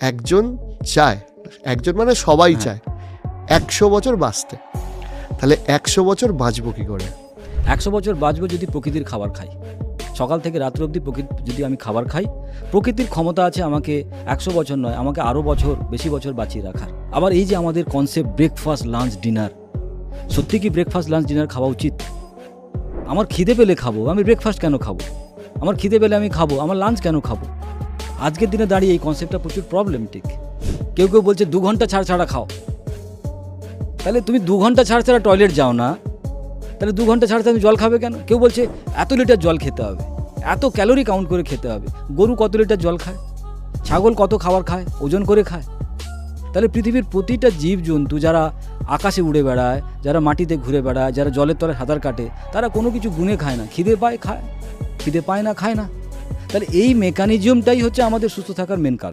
একজন চায়, একজন মানে সবাই চায় 100 বছর বাঁচতে, তাহলে 100 বছর বাঁচবো কি করে? 100 বছর বাঁচবো যদি প্রকৃতির খাবার খাই। সকাল থেকে রাত্র অবধি যদি আমি খাবার খাই, প্রকৃতির ক্ষমতা আছে আমাকে 100 বছর নয়, আমাকে আরও বেশি বছর বাঁচিয়ে রাখার। আবার এই যে আমাদের কনসেপ্ট ব্রেকফাস্ট লাঞ্চ ডিনার, সত্যি কি ব্রেকফাস্ট লাঞ্চ ডিনার খাওয়া উচিত? আমার খিদে পেলে খাবো, আমি ব্রেকফাস্ট কেন খাবো? আমার খিদে পেলে আমি খাবো, আমার লাঞ্চ কেন খাবো? আজকের দিনে দাঁড়িয়ে এই কনসেপ্টটা প্রচুর প্রবলেমেটিক। কেউ কেউ বলছে 2 ঘন্টা ছাড়া খাও। তাহলে তুমি 2 ঘন্টা ছাড়া টয়লেট যাও না, তাহলে 2 ঘন্টা ছাড়া তুমি জল খাবে কেন? কেউ বলছে এত লিটার জল খেতে হবে, এত ক্যালোরি কাউন্ট করে খেতে হবে। গরু কত লিটার জল খায়? ছাগল কত খাবার খায়? ওজন করে খায়। তাহলে পৃথিবীর প্রতিটা জীবজন্তু যারা আকাশে উড়ে বেড়ায়, যারা মাটিতে ঘুরে বেড়ায়, যারা জলের তলায় সাঁতার কাটে, তারা কোনো কিছু গুনে খায় না, খিদে পায় খায়, খিদে পায় না খায় না। তাহলে এই মেকানিজমটাই হচ্ছে আমাদের সুস্থ থাকার মেন কারণ।